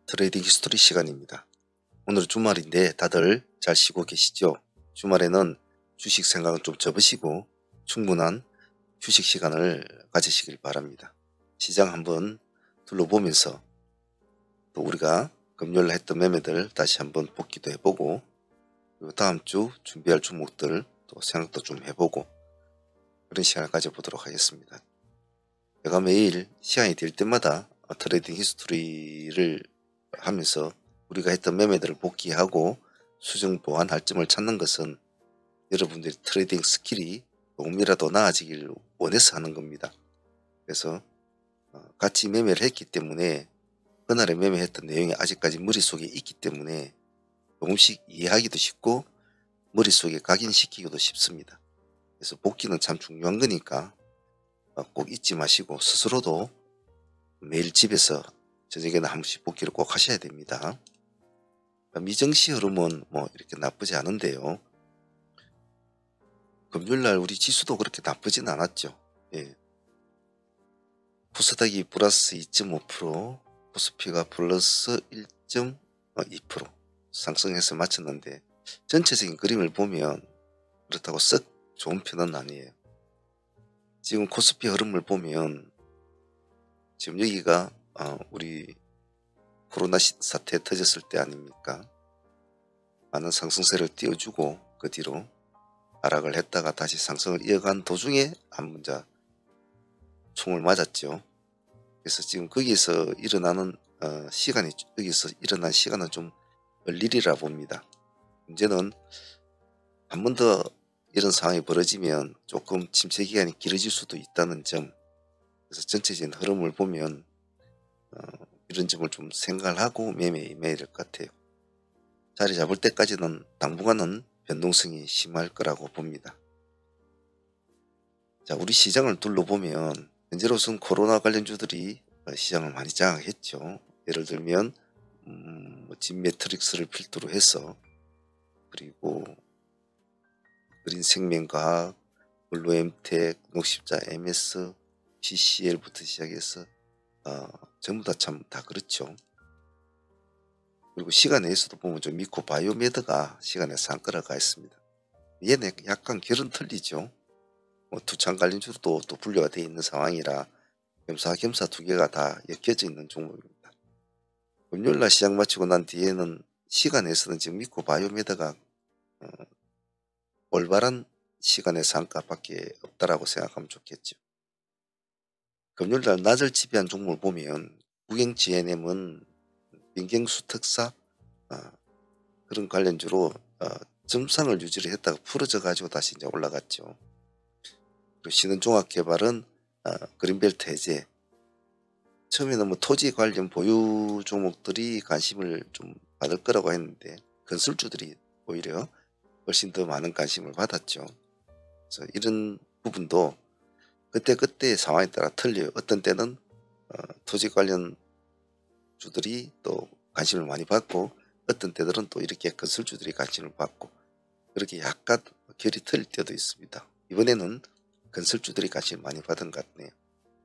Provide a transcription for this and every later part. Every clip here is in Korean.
트레이딩 히스토리 시간입니다. 오늘은 주말인데 다들 잘 쉬고 계시죠? 주말에는 주식 생각은 좀 접으시고 충분한 휴식 시간을 가지시길 바랍니다. 시장 한번 둘러보면서 또 우리가 금요일 했던 매매들 다시 한번 복기도 해보고, 그리고 다음 주 준비할 종목들 또 생각도 좀 해보고, 그런 시간을 가져보도록 하겠습니다. 제가 매일 시간이 될 때마다 트레이딩 히스토리를 하면서 우리가 했던 매매들을 복귀하고 수정 보완할 점을 찾는 것은 여러분들의 트레이딩 스킬이 조금이라도 나아지길 원해서 하는 겁니다. 그래서 같이 매매를 했기 때문에 그날에 매매했던 내용이 아직까지 머릿속에 있기 때문에 조금씩 이해하기도 쉽고 머릿속에 각인시키기도 쉽습니다. 그래서 복귀는 참 중요한 거니까 꼭 잊지 마시고 스스로도 매일 집에서 저녁에는 한 번씩 복귀를 꼭 하셔야 됩니다. 미증시 흐름은 뭐 이렇게 나쁘지 않은데요. 금요일날 우리 지수도 그렇게 나쁘진 않았죠. 예. 코스닥이 플러스 2.5%, 코스피가 플러스 1.2% 상승해서 마쳤는데 전체적인 그림을 보면 그렇다고 썩 좋은 편은 아니에요. 지금 코스피 흐름을 보면 지금 여기가 우리 코로나 사태 터졌을 때 아닙니까? 많은 상승세를 띄워주고 그 뒤로 하락을 했다가 다시 상승을 이어간 도중에 한 번자 총을 맞았죠. 그래서 지금 거기에서 일어나는 시간이, 여기서 일어난 시간은 좀 얼리리라 봅니다. 문제는 한 번 더 이런 상황이 벌어지면 조금 침체 기간이 길어질 수도 있다는 점. 그래서 전체적인 흐름을 보면 이런 점을 좀 생각을 하고 매매에 임해야 될 것 같아요. 자리 잡을 때까지는 당분간은 변동성이 심할 거라고 봅니다. 자, 우리 시장을 둘러보면 현재로서는 코로나 관련주들이 시장을 많이 장악했죠. 예를 들면 진매트릭스를 필두로 해서, 그리고 그린생명과학, 블루엠텍, 녹십자 MS, CCL부터 시작해서 전부 다 참 다 그렇죠. 그리고 시간 내에서도 보면 좀 미코 바이오메드가 시간에 상끌어가 있습니다. 얘네 약간 결은 틀리죠. 투창 관련주도 또 분류가 되어 있는 상황이라 겸사겸사 두 개가 다 엮여져 있는 종목입니다. 금요일날 시장 마치고 난 뒤에는 시간에서는 지금 미코 바이오메드가 올바른 시간의 상가밖에 없다라고 생각하면 좋겠죠. 금요일날 낮을 지배한 종목을 보면 국영 GNM은 민경수 특사 그런 관련주로 점상을 유지를 했다가 풀어져 가지고 다시 이제 올라갔죠. 그리고 신흥종합개발은 그린벨트 해제. 처음에는 뭐 토지 관련 보유 종목들이 관심을 좀 받을 거라고 했는데 건설주들이 오히려 훨씬 더 많은 관심을 받았죠. 그래서 이런 부분도 그때그때 상황에 따라 틀려요. 어떤 때는 토지 관련 주들이 또 관심을 많이 받고, 어떤 때들은 또 이렇게 건설주들이 관심을 받고, 그렇게 약간 결이 틀릴 때도 있습니다. 이번에는 건설주들이 관심을 많이 받은 것 같네요.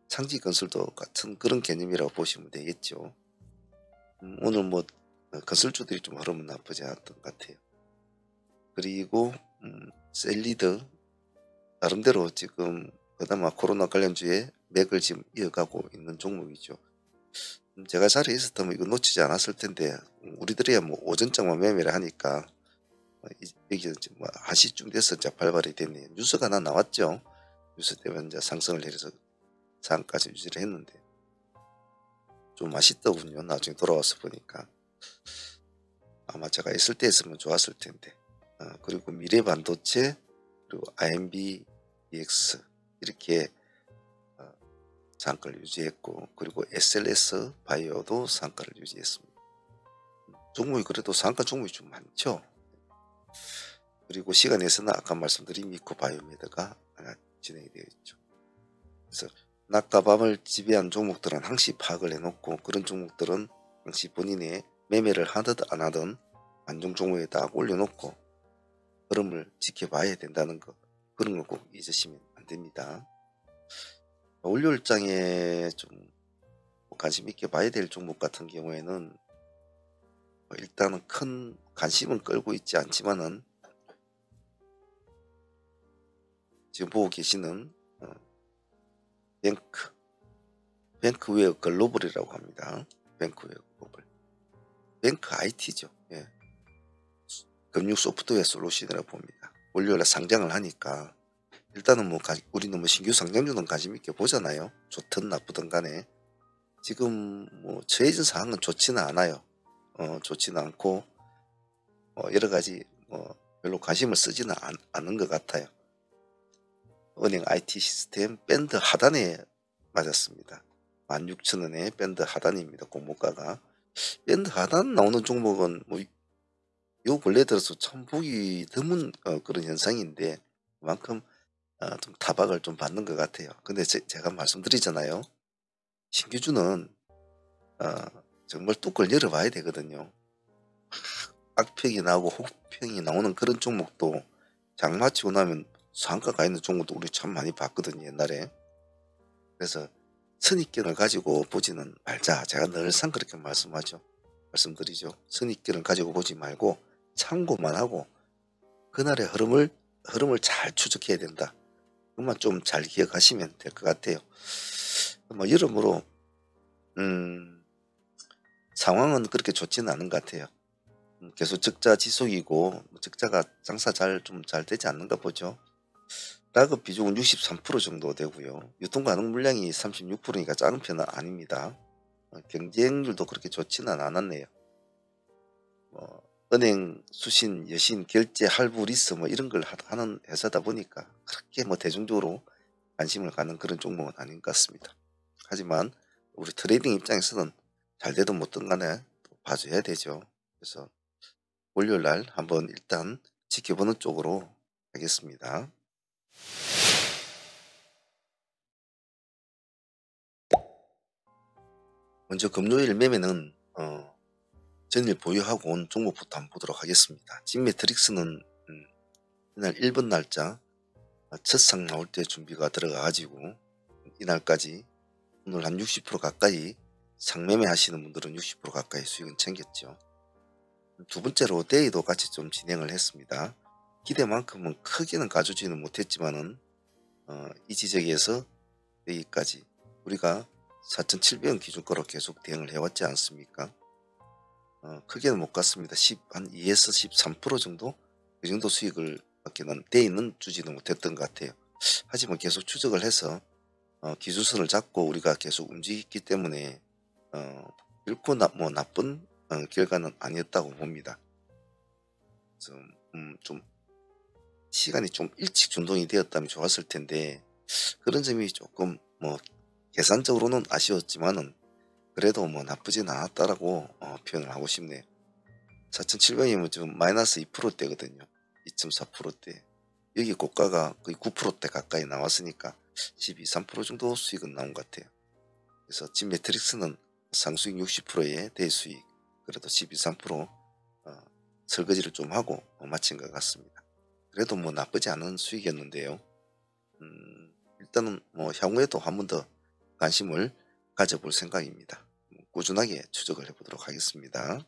창지건설도 같은 그런 개념이라고 보시면 되겠죠. 오늘 뭐 건설주들이 좀 흐름은 나쁘지 않았던 것 같아요. 그리고 셀리드 나름대로 지금 그나마 코로나 관련주에 맥을 지금 이어가고 있는 종목이죠. 제가 자리에 있었다면 이거 놓치지 않았을 텐데 우리들이야 뭐 오전장만 매매를 하니까 여기 뭐 1시쯤 돼서 이제 발발이 됐네요. 뉴스가 하나 나왔죠. 뉴스 때문에 이제 상승을 내려서 상까지 유지를 했는데 좀 아쉽더군요. 나중에 돌아와서 보니까 아마 제가 있을 때 했으면 좋았을 텐데. 그리고 미래반도체, 그리고 IMBEX 이렇게 상가를 유지했고, 그리고 SLS 바이오도 상가를 유지했습니다. 종목이 그래도 상가 종목이 좀 많죠. 그리고 시간에서는 아까 말씀드린 미코 바이오메드가 하나 진행이 되어 있죠. 그래서 낮과 밤을 지배한 종목들은 항시 파악을 해놓고, 그런 종목들은 항시 본인의 매매를 하든 안 하든 안정 종목에 딱 올려놓고 흐름을 지켜봐야 된다는 거, 그런 거 꼭 잊으시면 안 됩니다. 월요일장에 좀 관심 있게 봐야 될 종목 같은 경우에는 일단은 큰 관심은 끌고 있지 않지만은 지금 보고 계시는 뱅크웨어 글로벌이라고 합니다. 뱅크웨어 글로벌. 뱅크 IT죠. 예. 금융 소프트웨어 솔루션이라고 봅니다. 월요일에 상장을 하니까 일단은 우리는 신규 상장주는 관심 있게 보잖아요. 좋든 나쁘든 간에. 지금 처해진 상황은 좋지는 않아요. 좋지는 않고 여러 가지 별로 관심을 쓰지는 않은 것 같아요. 은행 IT 시스템 밴드 하단에 맞았습니다. 16,000원의 밴드 하단입니다. 공모가가. 밴드 하단 나오는 종목은 요 근래 들어서 참 보기 드문 그런 현상인데 그만큼 좀 타박을 좀 받는 것 같아요. 근데 제가 말씀드리잖아요. 신규주는 정말 뚜껑을 열어봐야 되거든요. 악평이 나오고 혹평이 나오는 그런 종목도 장 마치고 나면 상가 가 있는 종목도 우리 참 많이 봤거든요. 옛날에. 그래서 선입견을 가지고 보지는 말자. 제가 늘상 그렇게 말씀드리죠. 선입견을 가지고 보지 말고 참고만 하고 그날의 흐름을 잘 추적해야 된다. 그것만 좀 잘 기억하시면 될 것 같아요. 여러모로 상황은 그렇게 좋지는 않은 것 같아요. 계속 적자 지속이고 적자가 장사 잘 되지 않는가 보죠. 라급 비중은 63% 정도 되고요. 유통가능 물량이 36%니까 작은 편은 아닙니다. 경쟁률도 그렇게 좋지는 않았네요. 은행, 수신, 여신, 결제, 할부, 리스 이런 걸 하는 회사다 보니까 그렇게 대중적으로 관심을 갖는 그런 종목은 아닌 것 같습니다. 하지만 우리 트레이딩 입장에서는 잘 되든 못든 간에 봐줘야 되죠. 그래서 월요일 날 한번 일단 지켜보는 쪽으로 하겠습니다. 먼저 금요일 매매는 전일 보유하고 온 종목부터 한번 보도록 하겠습니다. 진매트릭스는 이날 1번 날짜 첫상 나올 때 준비가 들어가 가지고 이날까지 오늘 한 60% 가까이 상매매 하시는 분들은 60% 가까이 수익은 챙겼죠. 두 번째로 데이도 같이 좀 진행을 했습니다. 기대만큼은 크게는 가져지는 못했지만은 이 지적에서 데이까지 우리가 4,700원 기준가로 계속 대응을 해왔지 않습니까? 크게는 못 갔습니다. 한 2에서 13% 정도 그 정도 수익을 받기는 데이는 주지는 못했던 것 같아요. 하지만 계속 추적을 해서 기준선을 잡고 우리가 계속 움직였기 때문에 결코 나쁜 결과는 아니었다고 봅니다. 좀 시간이 좀 일찍 준동이 되었다면 좋았을 텐데 그런 점이 조금 계산적으로는 아쉬웠지만은 그래도 나쁘진 않았다라고 표현을 하고 싶네요. 4,700원이면 지금 마이너스 2%대거든요. 2.4%대. 여기 고가가 거의 9%대 가까이 나왔으니까 12, 3% 정도 수익은 나온 것 같아요. 그래서 진 매트릭스는 상수익 60%의 대수익 그래도 12, 3% 설거지를 좀 하고 마친 것 같습니다. 그래도 나쁘지 않은 수익이었는데요. 일단은 향후에도 한 번 더 관심을 가져볼 생각입니다. 꾸준하게 추적을 해보도록 하겠습니다.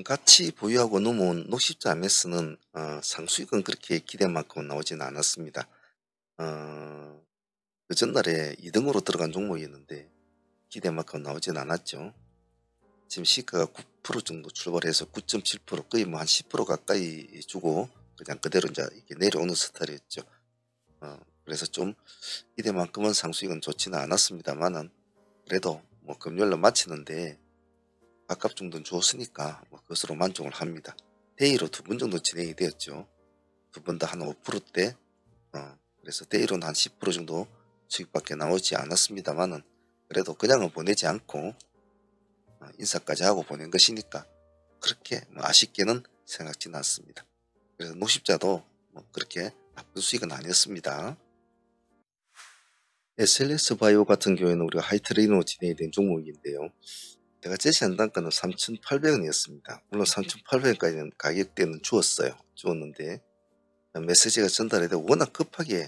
같이 보유하고 넘어온 녹십자 MS는 상수익은 그렇게 기대만큼 나오지는 않았습니다. 그 전날에 2등으로 들어간 종목이었는데 기대만큼 나오진 않았죠. 지금 시가가 9% 정도 출발해서 9.7% 거의 한 10% 가까이 주고 그냥 그대로 이제 이렇게 내려오는 스타일이었죠. 그래서 좀 기대만큼은 상수익은 좋지는 않았습니다만은 그래도 금요일로 마치는데 아깝 정도는 줬으니까 그것으로 만족을 합니다. 데이로 2번 정도 진행이 되었죠. 2번 다 한 5%대 그래서 데이로는 한 10% 정도 수익밖에 나오지 않았습니다만은 그래도 그냥은 보내지 않고 인사까지 하고 보낸 것이니까 그렇게 아쉽게는 생각지는 않습니다. 그래서 녹십자도 그렇게 나쁜 수익은 아니었습니다. SLS 바이오 같은 경우에는 우리가 하이트레이너로 진행이 된 종목인데요. 제가 제시한 단가는 3,800원이었습니다. 물론 3,800원까지는 가격대는 주었는데 메시지가 전달이 되고 워낙 급하게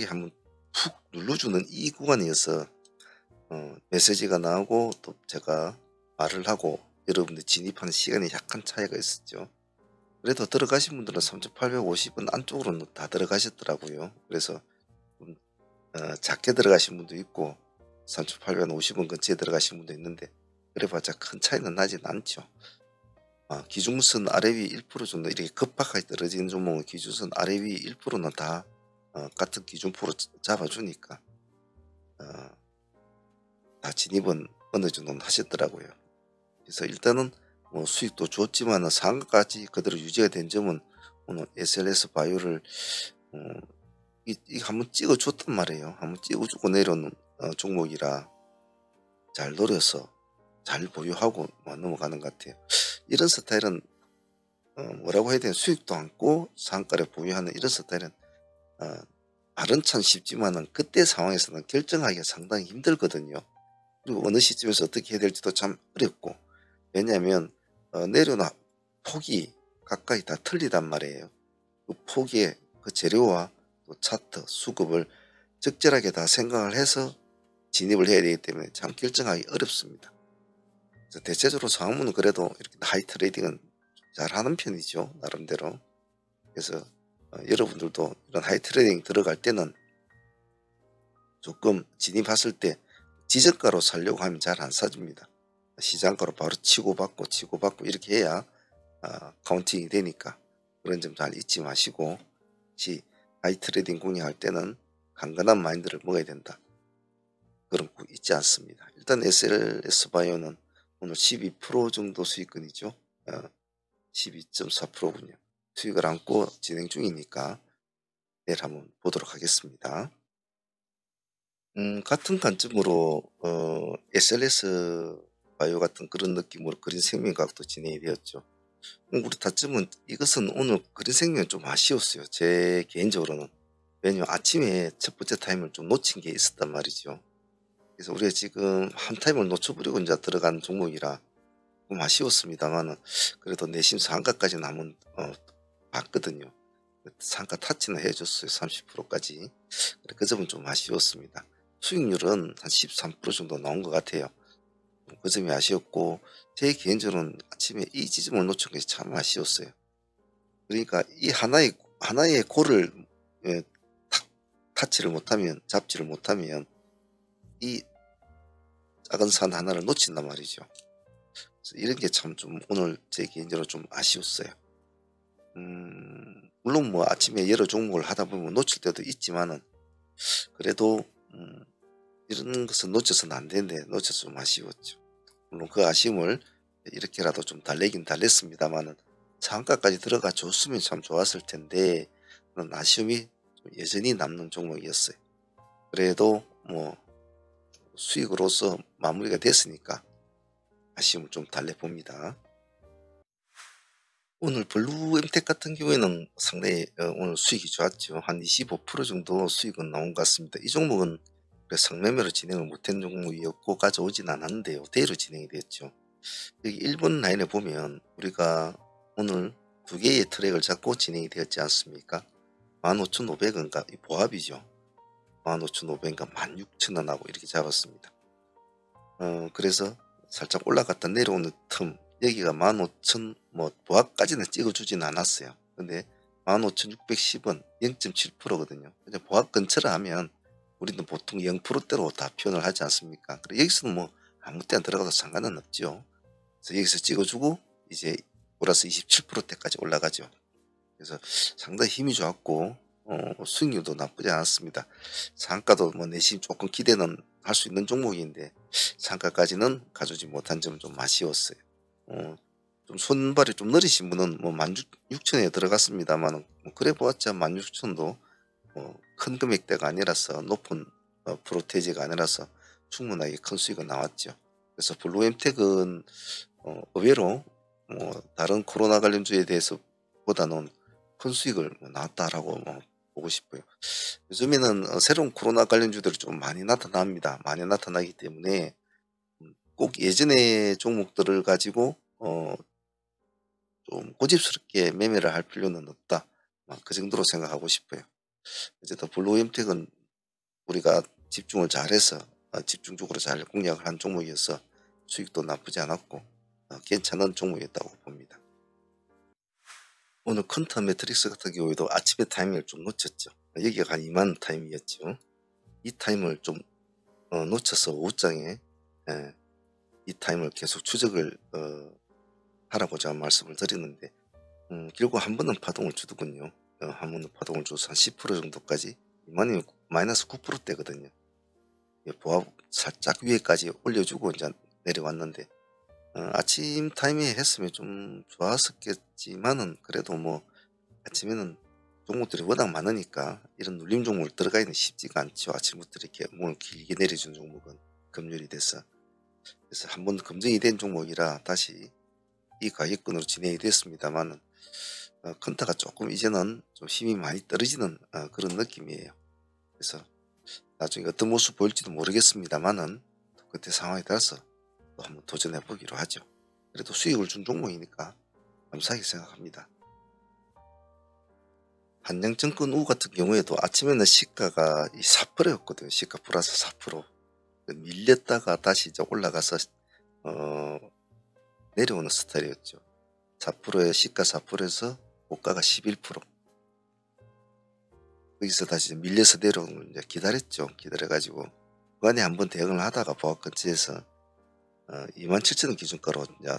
한번 푹 눌러주는 이 구간이어서 메시지가 나오고 또 제가 말을 하고 여러분들 진입하는 시간이 약간 차이가 있었죠. 그래도 들어가신 분들은 3,850원 안쪽으로는 다 들어가셨더라고요. 그래서 좀 작게 들어가신 분도 있고 3,850원 근처에 들어가신 분도 있는데 그래봤자 큰 차이는 나진 않죠. 기준선 아래 위 1% 정도 이렇게 급박하게 떨어지는 종목은 기준선 아래 위 1%는 다 같은 기준표로 잡아주니까 어, 다 진입은 어느 정도는 하셨더라고요. 그래서 일단은 뭐 수익도 좋지만 상한가까지 그대로 유지가 된 점은 오늘 SLS 바이오를 어, 이 한번 찍어줬단 말이에요. 한번 찍어주고 내려오는 종목이라 잘 노려서 잘 보유하고 뭐 넘어가는 것 같아요. 이런 스타일은 뭐라고 해야 되나 수익도 않고 상가를 보유하는 이런 스타일은 어, 말은 참 쉽지만은 그때 상황에서는 결정하기가 상당히 힘들거든요. 그리고 어느 시점에서 어떻게 해야 될지도 참 어렵고 왜냐하면 내려놓은 폭이 가까이 다 틀리단 말이에요. 그 폭의 그 재료와 또 차트, 수급을 적절하게 다 생각을 해서 진입을 해야 되기 때문에 참 결정하기 어렵습니다. 그래서 대체적으로 상황문은 그래도 이렇게 하이 트레이딩은 잘 하는 편이죠. 나름대로. 그래서 여러분들도 이런 하이 트레이딩 들어갈 때는 조금 진입했을 때 지저가로 살려고 하면 잘 안 사줍니다. 시장가로 바로 치고받고 이렇게 해야 카운팅이 되니까 그런 점 잘 잊지 마시고 하이 트레이딩 공략할 때는 강건한 마인드를 먹어야 된다. 그런 거 잊지 않습니다. 일단 SLS 바이오는 오늘 12% 정도 수익권이죠. 12.4%군요. 수익을 안고 진행 중이니까 내일 한번 보도록 하겠습니다. 같은 관점으로 SLS 바이오 같은 그런 느낌으로 그린생명과학도 진행이 되었죠. 우리 다쯤은 이것은 오늘 그린생명은 좀 아쉬웠어요. 제 개인적으로는. 왜냐면 아침에 첫 번째 타임을 좀 놓친 게 있었단 말이죠. 그래서 우리가 지금 한 타임을 놓쳐버리고 이제 들어간 종목이라 좀 아쉬웠습니다만은 그래도 내심 상가까지는 한번 봤거든요. 상가 타치는 해줬어요. 30%까지. 그 점은 좀 아쉬웠습니다. 수익률은 한 13% 정도 나온 것 같아요. 그 점이 아쉬웠고 제 개인적으로는 아침에 이 지점을 놓친 것이 참 아쉬웠어요. 그러니까 이 하나의 골을 예, 타치를 못하면 잡지를 못하면 이 작은 산 하나를 놓친단 말이죠. 그래서 이런 게 참 좀 오늘 제 개인적으로 좀 아쉬웠어요. 물론 뭐 아침에 여러 종목을 하다 보면 놓칠 때도 있지만은 그래도 이런 것은 놓쳐서는 안 되는데 놓쳐서 좀 아쉬웠죠. 물론 그 아쉬움을 이렇게라도 좀 달래긴 달랬습니다만은 상한가까지 들어가 줬으면 참 좋았을 텐데 그런 아쉬움이 여전히 남는 종목이었어요. 그래도 뭐 수익으로서 마무리가 됐으니까 아쉬움을 좀 달래봅니다. 오늘 블루엠텍 같은 경우에는 상당히 오늘 수익이 좋았죠. 한 25% 정도 수익은 나온 것 같습니다. 이 종목은 상매매로 진행을 못한 종목이었고 가져오진 않았는데요. 대로 진행이 됐죠. 여기 1번 라인에 보면 우리가 오늘 두 개의 트랙을 잡고 진행이 되었지 않습니까? 15,500원가 보합이죠. 15,500원가 16,000원하고 이렇게 잡았습니다. 그래서 살짝 올라갔다 내려오는 틈 여기가 15,000 뭐 보합까지는 찍어주진 않았어요. 근데 15,610원 0.7%거든요. 보합 근처를 하면 우리는 보통 0%대로 다 표현을 하지 않습니까? 그래 여기서는 뭐 아무 때나 들어가도 상관은 없죠. 그래서 여기서 찍어주고 이제 플러스 27%대까지 올라가죠. 그래서 상당히 힘이 좋았고 수익률도 나쁘지 않았습니다. 상가도 뭐 내심 조금 기대는 할 수 있는 종목인데 상가까지는 가져오지 못한 점은 좀 아쉬웠어요. 좀 손발이 좀 느리신 분은 뭐 16,000원에 들어갔습니다만 뭐 그래 보았자 16,000원도 큰 금액대가 아니라서 높은 프로테이지가 아니라서 충분하게 큰 수익은 나왔죠. 그래서 블루엠텍은 의외로 다른 코로나 관련주에 대해서 보다는 큰 수익을 나왔다라고 보고 싶어요. 요즘에는 새로운 코로나 관련주들이 좀 많이 나타납니다. 많이 나타나기 때문에 꼭 예전의 종목들을 가지고 좀 고집스럽게 매매를 할 필요는 없다. 그 정도로 생각하고 싶어요. 어쨌든 블루엠텍은 우리가 집중을 잘해서 집중적으로 잘 공략을 한 종목이어서 수익도 나쁘지 않았고 괜찮은 종목이었다고 봅니다. 오늘 퀀텀 매트릭스 같은 경우에도 아침에 타이밍을 좀 놓쳤죠. 여기가 한 2만 타이밍이었죠. 이 타임을 좀 놓쳐서 오후장에 이 타임을 계속 추적을 하라고 제가 말씀을 드리는데 결국 한 번은 파동을 주더군요. 한 번은 파동을 줘서 한 10% 정도까지 2만이면 마이너스 9%대거든요. 보합 살짝 위에까지 올려주고 이제 내려왔는데 아침 타이밍에 했으면 좀 좋았었겠지만은 그래도 뭐 아침에는 종목들이 워낙 많으니까 이런 눌림 종목을 들어가기는 쉽지가 않죠. 아침부터 이렇게 몸을 길게 내려준 종목은 금요일이 돼서. 그래서 한번 검증이 된 종목이라 다시 이 가격권으로 진행이 됐습니다만 컨타가 조금 이제는 좀 힘이 많이 떨어지는 그런 느낌이에요. 그래서 나중에 어떤 모습 보일지도 모르겠습니다만은 그때 상황에 따라서 또 한번 도전해 보기로 하죠. 그래도 수익을 준 종목이니까 감사하게 생각합니다. 한양증권 우 같은 경우에도 아침에는 시가가 4%였거든요. 시가 플러스 4%. 밀렸다가 다시 이제 올라가서 내려오는 스타일이었죠. 4%에 시가 4%에서 고가가 11%. 거기서 다시 밀려서 내려오는 걸 이제 기다렸죠. 기다려가지고 구간에 한번 대응을 하다가 보합 근처에서 27,000원 기준가로 이제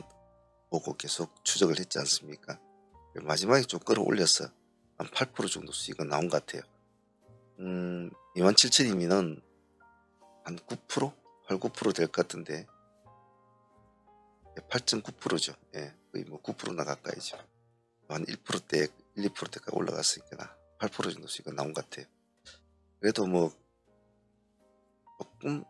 보고 계속 추적을 했지 않습니까? 마지막에 좀 끌어올려서 한 8% 정도 수익은 나온 것 같아요. 27,000이면은 한 9%? 8, 9%될 것 같은데 8.9%죠. 예, 거의 뭐 9%나 가까이죠. 한 1%대, 1, 2%대까지 올라갔으니까 8% 정도 수익은 나온 것 같아요. 그래도 뭐 조금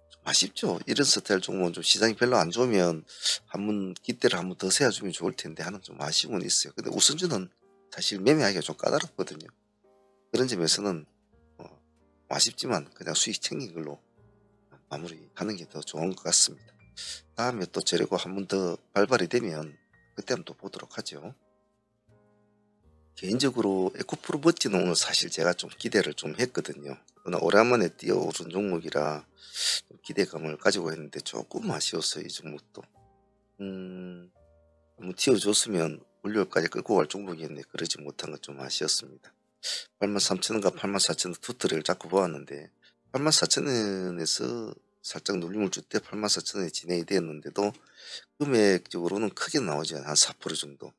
좀 아쉽죠. 이런 스타일 종목은 좀 시장이 별로 안 좋으면 한번 기대를 한번 더 세워주면 좋을 텐데 하는 좀 아쉬움은 있어요. 근데 우선주는 사실 매매하기가 좀 까다롭거든요. 그런 점에서는 아쉽지만 그냥 수익 챙긴 걸로 마무리하는 게 더 좋은 것 같습니다. 다음에 또 재료가 한 번 더 발발이 되면 그때 한번 또 보도록 하죠. 개인적으로 에코프로 버티는 오늘 사실 제가 좀 기대를 좀 했거든요. 그러나 오랜만에 뛰어오른 종목이라 좀 기대감을 가지고 했는데 조금 아쉬웠어요. 이 종목도. 한번 튀어줬으면 월요일까지 끌고 갈 종목이었는데 그러지 못한 건 좀 아쉬웠습니다. 83,000원과 84,000원 두 트랙을 잡고 보았는데 84,000원에서 살짝 눌림을 줄 때 84,000원에 진행이 되었는데도 금액적으로는 크게 나오지 않아요. 한 4% 정도.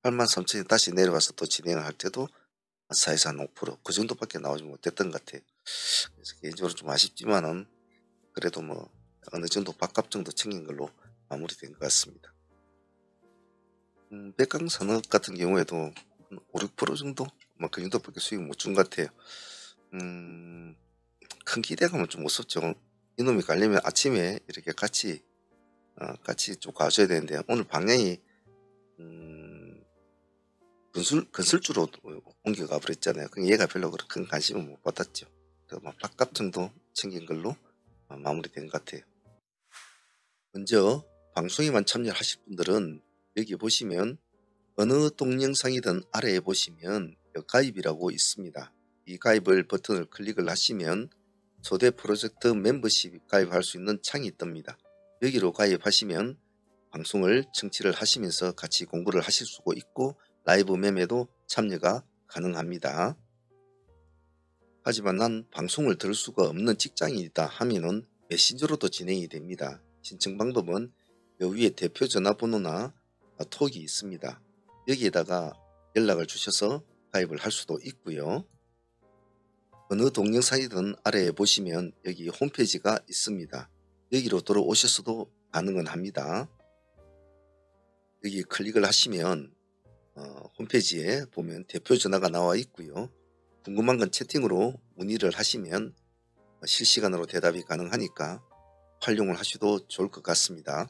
83,000원이 다시 내려와서 또 진행을 할 때도 4에서 한 5%그 정도밖에 나오지 못했던 것 같아요. 그래서 개인적으로 좀 아쉽지만은 그래도 뭐 어느 정도 밥값 정도 챙긴 걸로 마무리된 것 같습니다. 백강산업 같은 경우에도 한 5, 6% 정도? 뭐 그 정도밖에 수익 못 준 것 같아요. 큰 기대감은 좀 없었죠. 이놈이 가려면 아침에 이렇게 같이 좀 가줘야 되는데 오늘 방향이 건설주로 옮겨가 버렸잖아요. 얘가 별로 큰 관심을 못 받았죠. 뭐 밥값 정도 챙긴 걸로 마무리된 것 같아요. 먼저 방송에만 참여하실 분들은 여기 보시면 어느 동영상이든 아래에 보시면 가입이라고 있습니다. 이 가입을 버튼을 클릭을 하시면 소대 프로젝트 멤버십 가입할 수 있는 창이 뜹니다. 여기로 가입하시면 방송을 청취를 하시면서 같이 공부를 하실 수가 있고 라이브 매매도 참여가 가능합니다. 하지만 난 방송을 들을 수가 없는 직장인이다 하면은 메신저로도 진행이 됩니다. 신청 방법은 여 위에 대표 전화번호나 톡이 있습니다. 여기에다가 연락을 주셔서 가입을 할 수도 있고요. 어느 동영상이든 아래에 보시면 여기 홈페이지가 있습니다. 여기로 들어오셔서도 가능은 합니다. 여기 클릭을 하시면 홈페이지에 보면 대표 전화가 나와 있고요. 궁금한 건 채팅으로 문의를 하시면 실시간으로 대답이 가능하니까 활용을 하셔도 좋을 것 같습니다.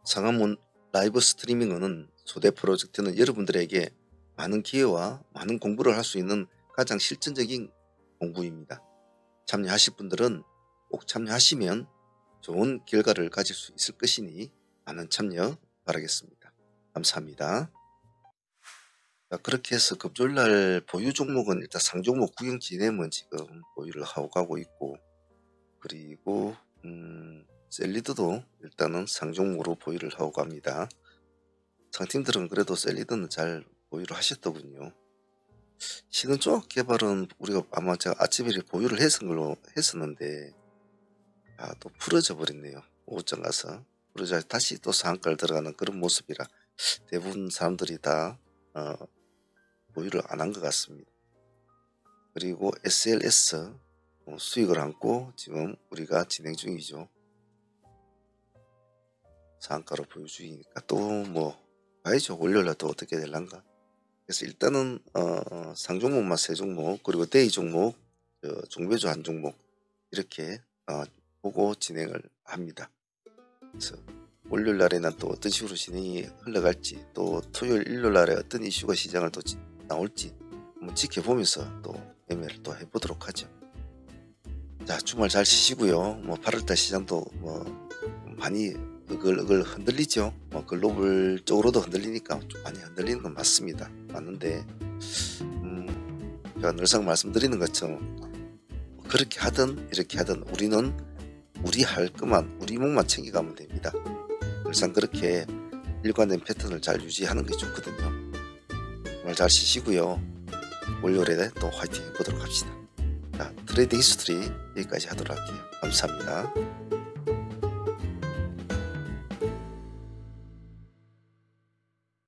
상암문 라이브 스트리밍은 소대 프로젝트는 여러분들에게 많은 기회와 많은 공부를 할 수 있는 가장 실전적인 공부입니다. 참여하실 분들은 꼭 참여하시면 좋은 결과를 가질 수 있을 것이니 많은 참여 바라겠습니다. 감사합니다. 자, 그렇게 해서 금요일날 보유 종목은 일단 상종목 구경 진행은 지금 보유를 하고 가고 있고, 그리고 셀리드도 일단은 상종목으로 보유를 하고 갑니다. 상팀들은 그래도 셀리드는 잘 보유를 하셨더군요. 신흥조합 개발은 우리가 아마 제가 아침에 보유를 했었는데 또 풀어져 버렸네요. 오전 가서 풀어져 다시 또 상한가를 들어가는 그런 모습이라 대부분 사람들이 다 보유를 안 한 것 같습니다. 그리고 SLS 수익을 안고 지금 우리가 진행 중이죠. 상한가로 보유 중이니까 또 뭐 봐야죠. 월요일날 또 어떻게 될란가. 그래서 일단은 상종목만 3종목 그리고 데이 종목 종배주 한 종목 이렇게 보고 진행을 합니다. 그래서 월요일 날에는 또 어떤 식으로 진행이 흘러갈지 또 토요일 일요일 날에 어떤 이슈가 시장을 또 나올지 한번 지켜보면서 또 매매를 또 해보도록 하죠. 자, 주말 잘 쉬시고요. 뭐 8월달 시장도 뭐 많이 그걸 흔들리죠. 뭐 글로벌 쪽으로도 흔들리니까 좀 많이 흔들리는 건 맞습니다. 맞는데 제가 늘상 말씀드리는 것처럼 그렇게 하든 이렇게 하든 우리는 우리 할 것만 우리 목만 챙겨가면 됩니다. 늘상 그렇게 일관된 패턴을 잘 유지하는 게 좋거든요. 정말 잘 쉬시고요. 월요일에 또 화이팅 해보도록 합시다. 자, 트레이딩 히스토리 여기까지 하도록 할게요. 감사합니다.